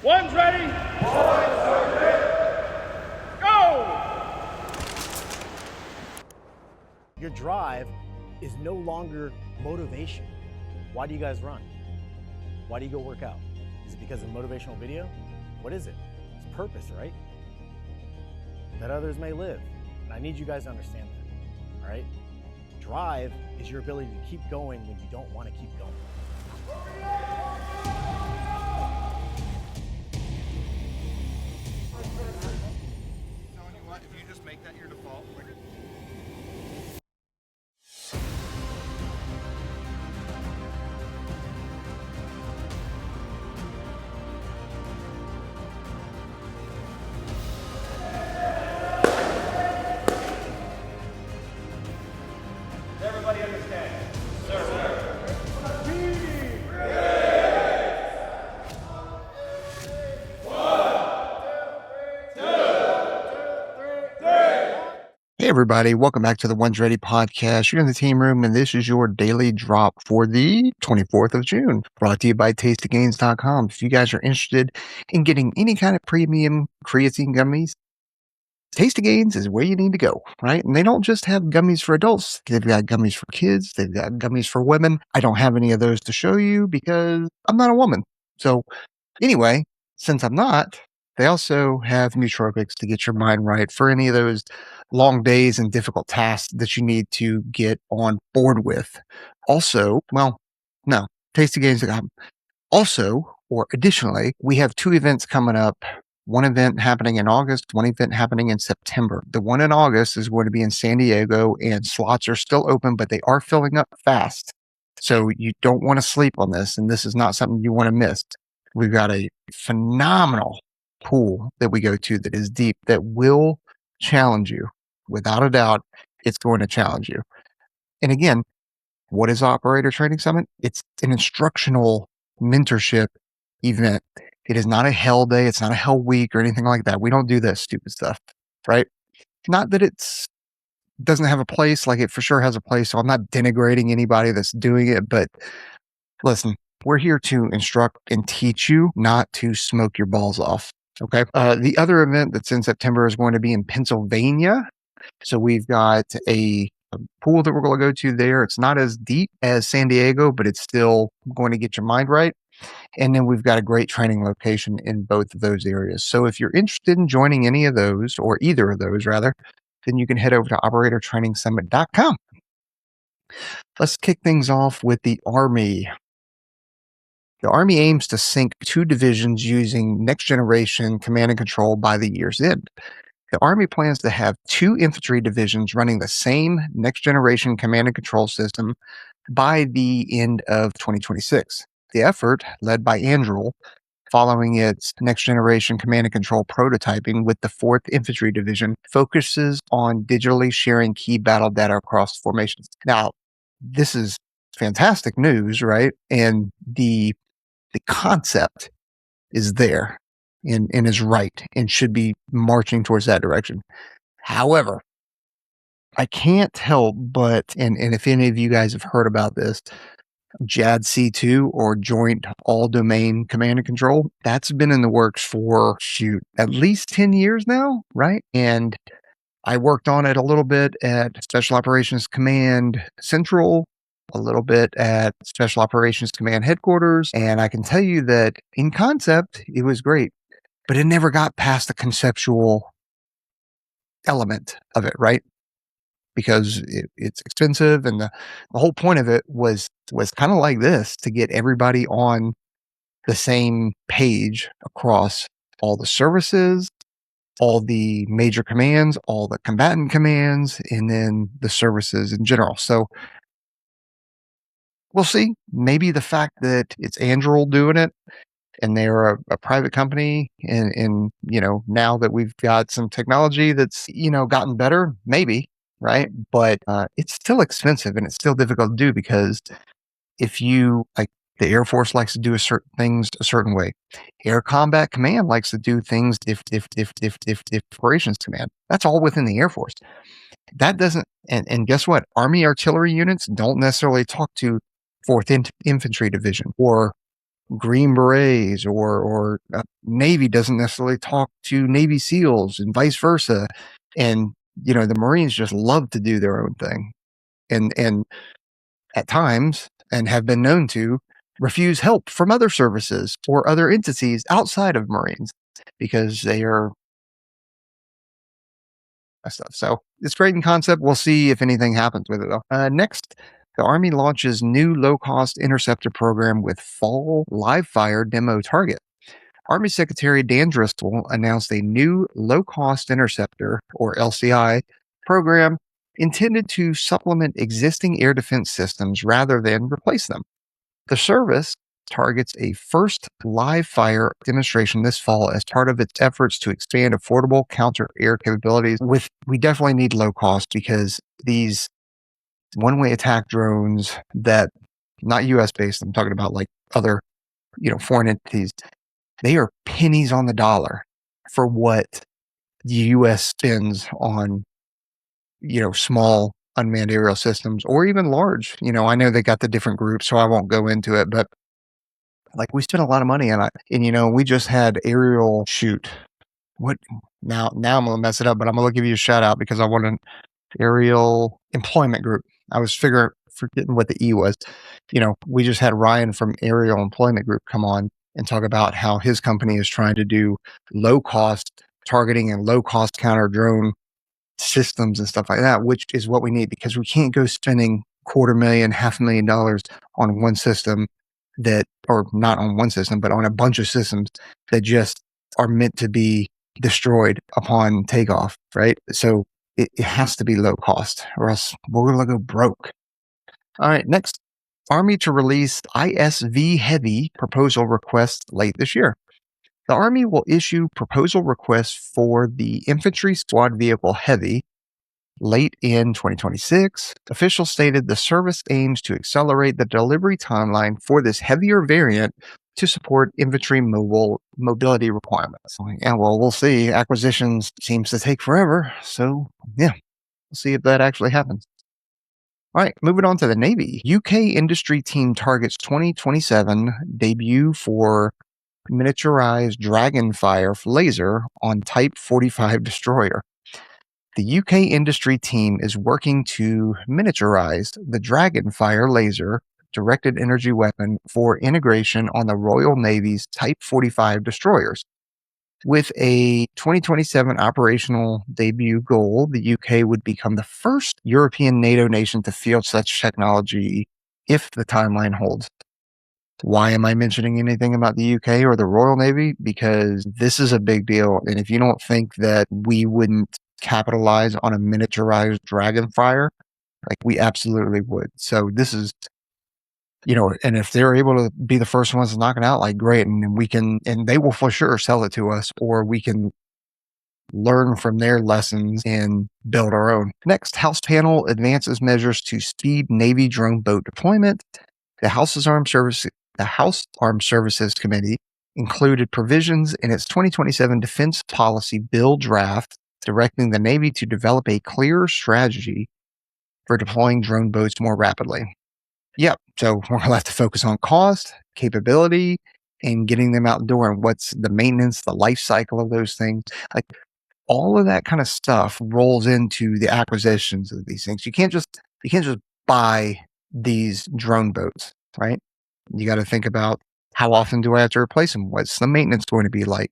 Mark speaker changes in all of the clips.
Speaker 1: One's ready. One's ready. Go!
Speaker 2: Your drive is no longer motivation. Why do you guys run? Why do you go work out? Is it because of motivational video? What is it? It's purpose, right? That others may live. And I need you guys to understand that, all right? Drive is your ability to keep going when you don't want to keep going.
Speaker 3: Telling you what, if you just make that your default,
Speaker 1: Everybody understand?
Speaker 4: Hey everybody, welcome back to the One's Ready podcast. You're in the team room and this is your daily drop for the 24th of June, brought to you by tastygains.com. If you guys are interested in getting any kind of premium creatine gummies, Tasty Gains is where you need to go, right? And they don't just have gummies for adults. They've got gummies for kids. They've got gummies for women. I don't have any of those to show you because I'm not a woman. So anyway, since I'm not, they also have nootropics to get your mind right for any of those long days and difficult tasks that you need to get on board with. Also, well, no, tastygains.com. Also, or additionally, we have two events coming up. One event happening in August, one event happening in September. The one in August is going to be in San Diego and slots are still open, but they are filling up fast. So you don't want to sleep on this, and this is not something you want to miss. We've got a phenomenal pool that we go to that is deep, that will challenge you. Without a doubt, it's going to challenge you. And again, what is Operator Training Summit? It's an instructional mentorship event. It is not a hell day. It's not a hell week or anything like that. We don't do this stupid stuff, right? Not that it's doesn't have a place, like it for sure has a place. So I'm not denigrating anybody that's doing it, but listen, we're here to instruct and teach you, not to smoke your balls off. Okay. The other event that's in September is going to be in Pennsylvania. So we've got a pool that we're going to go to there. It's not as deep as San Diego, but it's still going to get your mind right. And then we've got a great training location in both of those areas. So if you're interested in joining any of those, or either of those rather, then you can head over to operatortrainingsummit.com. Let's kick things off with the Army. The Army aims to sink 2 divisions using next generation command and control by the year's end. The Army plans to have 2 infantry divisions running the same next generation command and control system by the end of 2026. The effort, led by Anduril, following its next generation command and control prototyping with the 4th Infantry Division, focuses on digitally sharing key battle data across formations. Now, this is fantastic news, right? And the concept is there and is right and should be marching towards that direction. However, I can't help but, and if any of you guys have heard about this, JADC2 or Joint All Domain Command and Control, that's been in the works for, at least 10 years now, right? And I worked on it a little bit at Special Operations Command Central, a little bit at Special Operations Command Headquarters, and I can tell you that in concept, it was great, but it never got past the conceptual element of it, right? Because it's expensive, and the whole point of it was kind of like this, to get everybody on the same page across all the services, all the major commands, all the combatant commands, and then the services in general. So we'll see. Maybe the fact that it's Anduril doing it and they're a private company, and now that we've got some technology that's gotten better, maybe, right? But it's still expensive and it's still difficult to do, because if you, like, the Air Force likes to do certain things a certain way, Air Combat Command likes to do things if Operations Command. That's all within the Air Force. That doesn't, and guess what? Army artillery units don't necessarily talk to 4th Infantry Division or Green Berets, or Navy doesn't necessarily talk to Navy SEALs and vice versa. And, the Marines just love to do their own thing. And at times, and have been known to, refuse help from other services or other entities outside of Marines because they are stuff. So it's great in concept. We'll see if anything happens with it though. Next, the Army launches new low-cost interceptor program with fall live-fire demo target. Army Secretary Dan Driscoll announced a new low-cost interceptor, or LCI, program intended to supplement existing air defense systems rather than replace them. The service targets a first live fire demonstration this fall as part of its efforts to expand affordable counter-air capabilities. We definitely need low cost because these one-way attack drones that, not US based, I'm talking about like other, foreign entities, they are pennies on the dollar for what the US spends on, small unmanned aerial systems or even large. I know they got the different groups, so I won't go into it, but like we spent a lot of money on it. And we just had aerial shoot. What now I'm gonna mess it up, but I'm gonna give you a shout out because I want an aerial employment group. I was forgetting what the E was. We just had Ryan from Aerial Employment Group come on and talk about how his company is trying to do low cost targeting and low cost counter drone systems and stuff like that, which is what we need because we can't go spending $250,000 on one system or not on one system, but on a bunch of systems that just are meant to be destroyed upon takeoff, right? So it has to be low cost or else we're going to go broke. All right, next, Army to release ISV Heavy proposal request late this year. The Army will issue proposal requests for the Infantry Squad Vehicle Heavy late in 2026. Officials stated the service aims to accelerate the delivery timeline for this heavier variant to support infantry mobility requirements. Yeah, well, we'll see. Acquisitions seems to take forever. So, yeah, we'll see if that actually happens. All right, moving on to the Navy. UK industry team targets 2027 debut for miniaturized DragonFire laser on Type 45 destroyer. The UK industry team is working to miniaturize the DragonFire laser directed energy weapon for integration on the Royal Navy's Type 45 destroyers. With a 2027 operational debut goal, the UK would become the first European NATO nation to field such technology if the timeline holds. Why am I mentioning anything about the UK or the Royal Navy? Because this is a big deal. And if you don't think that we wouldn't capitalize on a miniaturized DragonFire, like we absolutely would. So this is, and if they're able to be the first ones to knock it out, like great. And they will for sure sell it to us, or we can learn from their lessons and build our own. Next, House panel advances measures to speed Navy drone boat deployment. The House Armed Services Committee included provisions in its 2027 Defense Policy Bill draft directing the Navy to develop a clearer strategy for deploying drone boats more rapidly. Yep, so we're going to have to focus on cost, capability, and getting them out the door, and what's the maintenance, the life cycle of those things. Like all of that kind of stuff rolls into the acquisitions of these things. You can't just buy these drone boats, right? You got to think about how often do I have to replace them? What's the maintenance going to be like?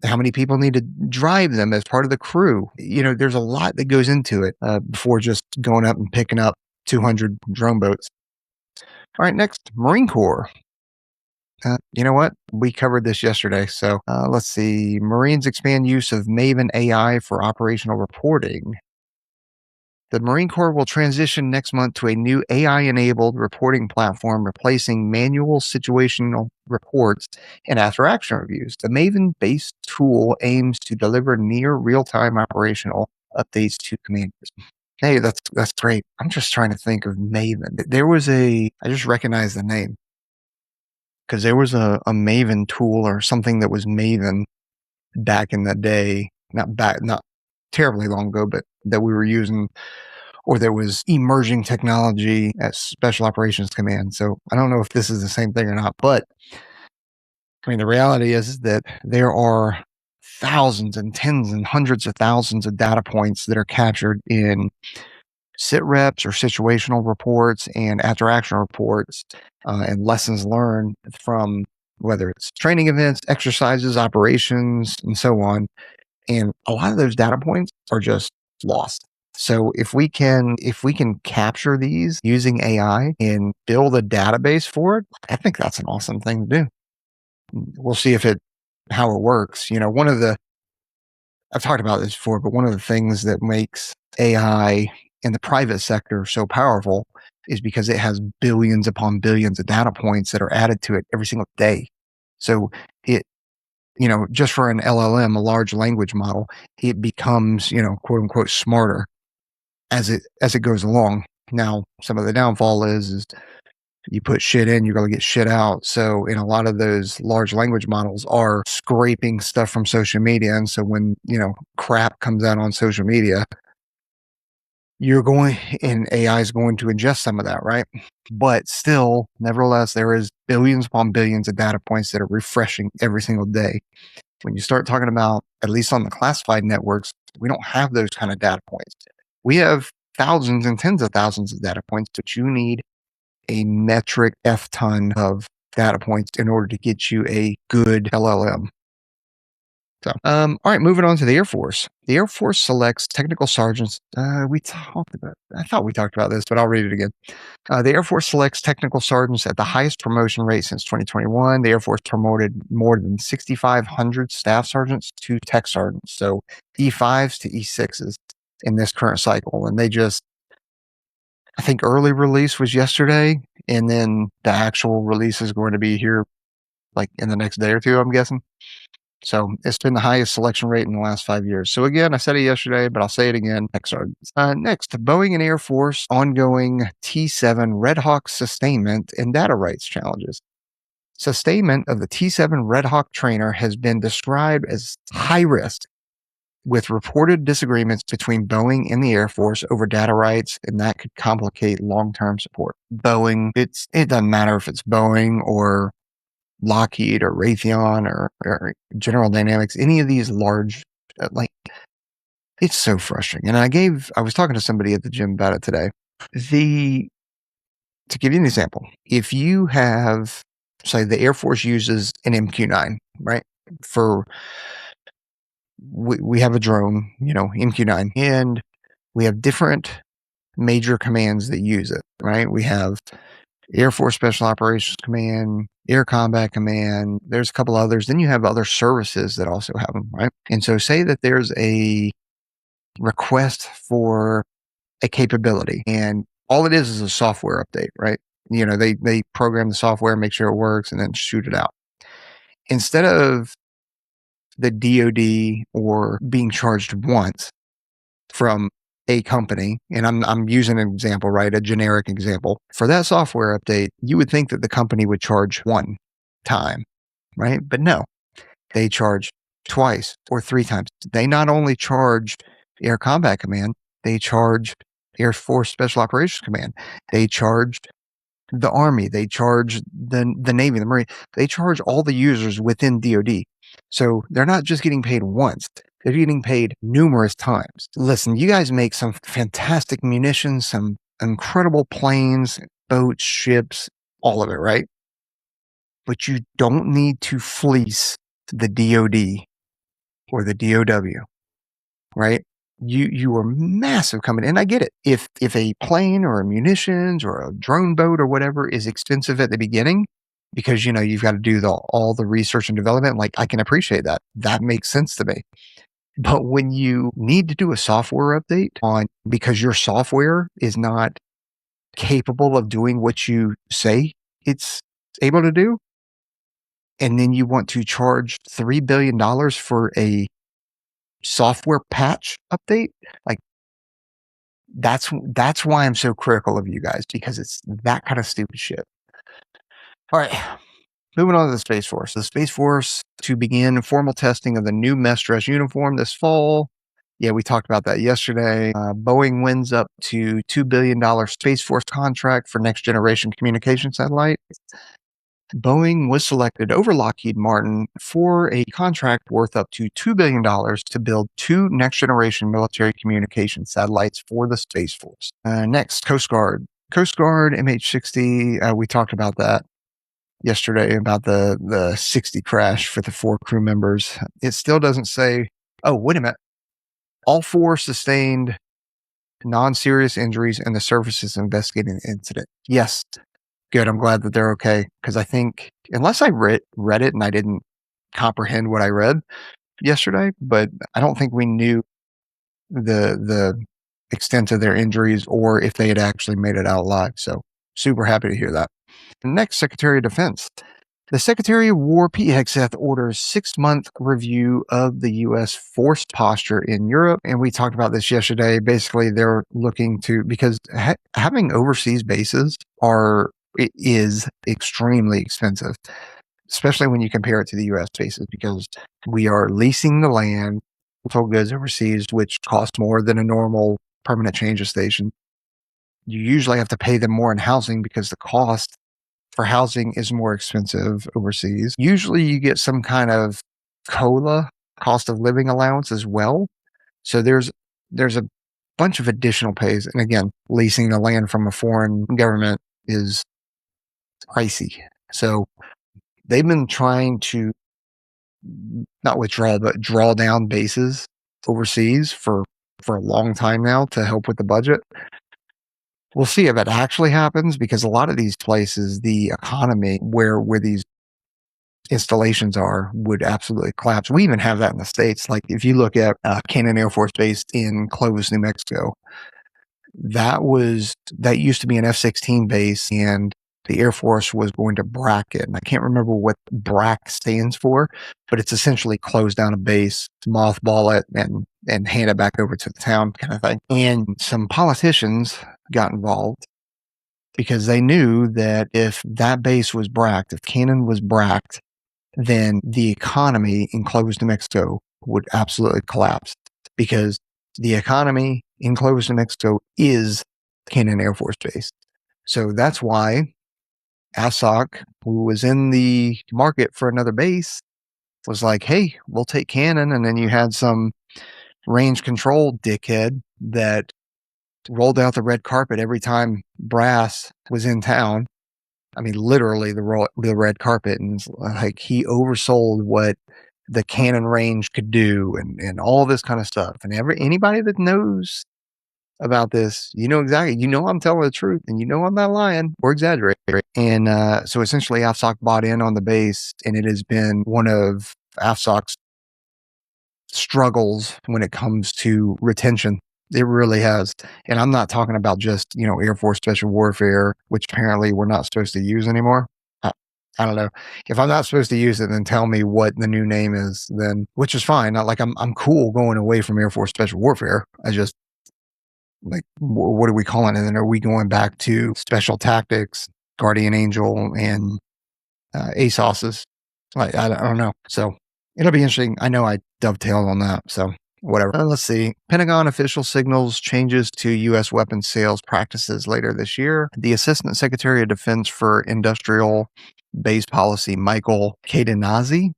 Speaker 4: How many people need to drive them as part of the crew? There's a lot that goes into it before just going up and picking up 200 drone boats. All right, next, Marine Corps. You know what? We covered this yesterday. So let's see. Marines expand use of Maven AI for operational reporting. The Marine Corps will transition next month to a new AI-enabled reporting platform, replacing manual situational reports and after-action reviews. The Maven-based tool aims to deliver near real-time operational updates to commanders. Hey, that's great. I'm just trying to think of Maven. I just recognize the name because there was a Maven tool or something that was Maven back in the day. Not terribly long ago, but that we were using or there was emerging technology at Special Operations Command. So I don't know if this is the same thing or not, but I mean, the reality is that there are thousands and tens and hundreds of thousands of data points that are captured in sit reps or situational reports and after action reports and lessons learned from whether it's training events, exercises, operations, and so on. And a lot of those data points are just lost. So if we can capture these using AI and build a database for it, I think that's an awesome thing to do. We'll see how it works. You know, I've talked about this before, but one of the things that makes AI in the private sector so powerful is because it has billions upon billions of data points that are added to it every single day. So it, just for an LLM, a large language model, it becomes, quote unquote, smarter as it goes along. Now, some of the downfall is you put shit in, you're going to get shit out. So, in a lot of those large language models are scraping stuff from social media. And so when, crap comes out on social media, AI is going to ingest some of that, right? But still, nevertheless, there is billions upon billions of data points that are refreshing every single day. When you start talking about, at least on the classified networks, we don't have those kind of data points. We have thousands and tens of thousands of data points, but you need a metric F ton of data points in order to get you a good LLM. So, all right, moving on to the Air Force. The Air Force selects technical sergeants. I thought we talked about this, but I'll read it again. The Air Force selects technical sergeants at the highest promotion rate since 2021. The Air Force promoted more than 6,500 staff sergeants to tech sergeants, so E5s to E6s in this current cycle. And I think early release was yesterday, and then the actual release is going to be here like in the next day or two, I'm guessing. So it's been the highest selection rate in the last 5 years. So again, I said it yesterday, but I'll say it again. Next, Boeing and Air Force ongoing T-7 Red Hawk sustainment and data rights challenges. Sustainment of the T-7 Red Hawk trainer has been described as high risk, with reported disagreements between Boeing and the Air Force over data rights, and that could complicate long-term support. Boeing, it doesn't matter if it's Boeing or Lockheed or Raytheon or General Dynamics, any of these large, it's so frustrating. And I was talking to somebody at the gym about it today. To give you an example, if you have, say, the Air Force uses an MQ-9, right? We have a drone, MQ-9, and we have different major commands that use it, right? We have Air Force Special Operations Command, Air Combat Command. There's a couple others. Then you have other services that also have them, right? And so say that there's a request for a capability, and all it is a software update, right? They program the software, make sure it works, and then shoot it out. Instead of the DoD or being charged once from a company, and I'm using an example, right? A generic example. For that software update, you would think that the company would charge one time, right? But no, they charge twice or three times. They not only charge Air Combat Command, they charge Air Force Special Operations Command. They charge the Army. They charge the Navy, the Marine. They charge all the users within DoD. So they're not just getting paid once. They're getting paid numerous times. Listen, you guys make some fantastic munitions, some incredible planes, boats, ships, all of it, right? But you don't need to fleece the DoD or the DOW, right? You are massive company, and I get it. If a plane or a munitions or a drone boat or whatever is expensive at the beginning, because you've got to do all the research and development, like I can appreciate that. That makes sense to me. But when you need to do a software update because your software is not capable of doing what you say it's able to do, and then you want to charge $3 billion for a software patch update, like that's why I'm so critical of you guys, because it's that kind of stupid shit. All right. Moving on to the Space Force. The Space Force to begin formal testing of the new mess dress uniform this fall. Yeah, we talked about that yesterday. Boeing wins up to $2 billion Space Force contract for next generation communication satellite. Boeing was selected over Lockheed Martin for a contract worth up to $2 billion to build 2 next generation military communication satellites for the Space Force. Next, Coast Guard. Coast Guard MH-60, we talked about that yesterday, about the 60 crash for the 4 crew members. It still doesn't say, oh, wait a minute. All 4 sustained non-serious injuries and the service is investigating the incident. Yes. Good. I'm glad that they're okay. Because I think, unless I read it and I didn't comprehend what I read yesterday, but I don't think we knew the extent of their injuries or if they had actually made it out alive. So super happy to hear that. Next, Secretary of Defense. The Secretary of War, Pete Hegseth, orders 6-month review of the U.S. force posture in Europe. And we talked about this yesterday. Basically, they're looking to, because having overseas bases is extremely expensive, especially when you compare it to the U.S. bases, because we are leasing the land, sold goods overseas, which cost more than a normal permanent change of station. You usually have to pay them more in housing because the cost for housing is more expensive overseas. Usually you get some kind of COLA, cost of living allowance as well. So there's a bunch of additional pays. And again, leasing the land from a foreign government is pricey. So they've been trying to not withdraw, but draw down bases overseas for a long time now to help with the budget. We'll see if it actually happens, because a lot of these places, the economy where these installations are would absolutely collapse. We even have that in the States. Like if you look at Cannon Air Force Base in Clovis, New Mexico, that used to be an F-16 base, and the Air Force was going to BRAC it. And I can't remember what BRAC stands for, but it's essentially close down a base, mothball it, and hand it back over to the town kind of thing. And some politicians got involved because they knew that if that base was BRAC'd, if Cannon was BRAC'd, then the economy in Clovis, New Mexico would absolutely collapse, because the economy in Clovis, New Mexico is Cannon Air Force Base. So that's why ASOC, who was in the market for another base, was like, hey, we'll take Cannon. And then you had some range control dickhead that rolled out the red carpet every time Brass was in town. I mean, literally the red carpet, and like he oversold what the Cannon range could do, and all this kind of stuff. And anybody that knows about this, exactly, I'm telling the truth, and I'm not lying or exaggerating. And so essentially AFSOC bought in on the base, and it has been one of AFSOC's struggles when it comes to retention. It really has. And I'm not talking about just, Air Force Special Warfare, which apparently we're not supposed to use anymore. I don't know. If I'm not supposed to use it, then tell me what the new name is, then, which is fine. Not like I'm cool going away from Air Force Special Warfare. I just, like, what are we calling it? And are we going back to Special Tactics, Guardian Angel, and ASOSs? Like, I don't know. So it'll be interesting. I know I dovetailed on that. So whatever. Let's see. Pentagon official signals changes to U.S. weapons sales practices later this year. The Assistant Secretary of Defense for Industrial Base Policy, Michael Cadenazzi,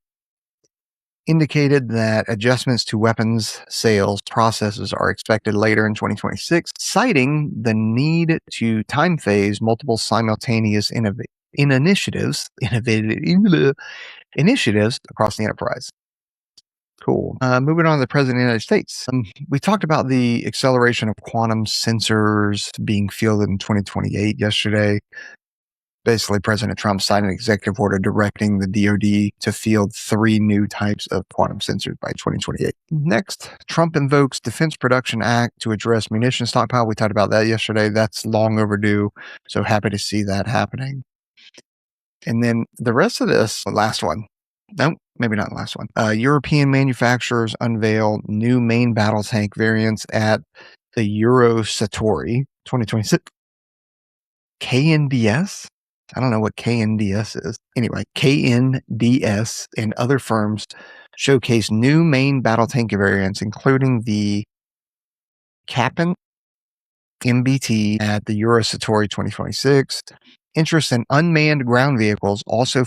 Speaker 4: indicated that adjustments to weapons sales processes are expected later in 2026, citing the need to time phase multiple simultaneous initiatives across the enterprise. Cool. Moving on to the President of the United States. We talked about the acceleration of quantum sensors being fielded in 2028 yesterday. Basically, President Trump signed an executive order directing the DoD to field 3 new types of quantum sensors by 2028. Next, Trump invokes Defense Production Act to address munitions stockpile. We talked about that yesterday. That's long overdue. So happy to see that happening. And then the rest of this, the last one. Nope, maybe not the last one. European manufacturers unveil new main battle tank variants at the Eurosatori 2026. KNDS? I don't know what KNDS is. Anyway, KNDS and other firms showcase new main battle tank variants, including the Captain MBT at the Eurosatori 2026. Interest in unmanned ground vehicles also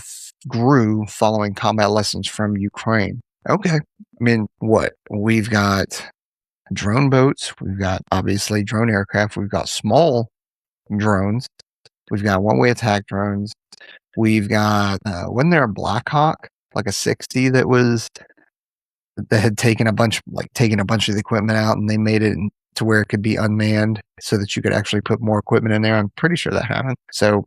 Speaker 4: grew following combat lessons from Ukraine. Okay. I mean, what? We've got drone boats. We've got, obviously, drone aircraft. We've got small drones. We've got one-way attack drones. We've got, wasn't there a Black Hawk, like a 60 that had taken a bunch of the equipment out, and they made it to where it could be unmanned so that you could actually put more equipment in there? I'm pretty sure that happened. So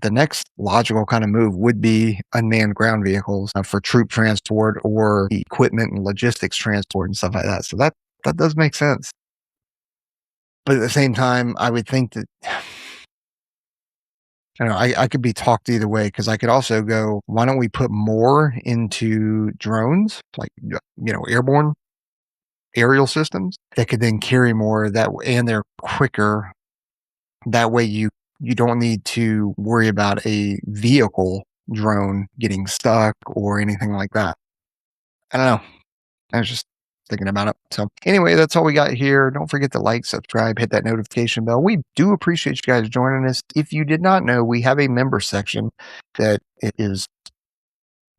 Speaker 4: the next logical kind of move would be unmanned ground vehicles for troop transport or equipment and logistics transport and stuff like that. So that does make sense. But at the same time, I would think that, I don't know, I could be talked either way, because I could also go, why don't we put more into drones, like, airborne aerial systems that could then carry more and they're quicker. That way you don't need to worry about a vehicle drone getting stuck or anything like that. I don't know. I was just thinking about it. So anyway, that's all we got here. Don't forget to like, subscribe, hit that notification bell. We do appreciate you guys joining us. If you did not know, we have a member section that it is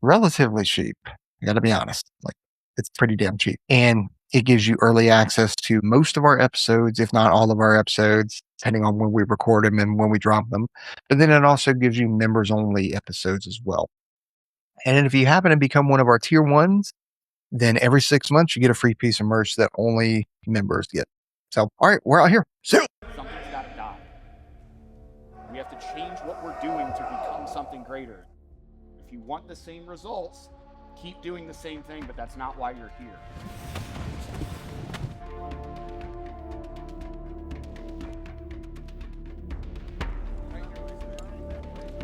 Speaker 4: relatively cheap. I gotta be honest. Like, it's pretty damn cheap. And it gives you early access to most of our episodes, if not all of our episodes, depending on when we record them and when we drop them. But then it also gives you members only episodes as well. And if you happen to become one of our tier 1s, then every 6 months you get a free piece of merch that only members get. So, all right, we're out here. Soon.
Speaker 1: Something's got to die. We have to change what we're doing to become something greater. If you want the same results, keep doing the same thing, but that's not why you're here.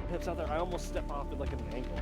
Speaker 5: Hips out there. I almost step off it like an ankle.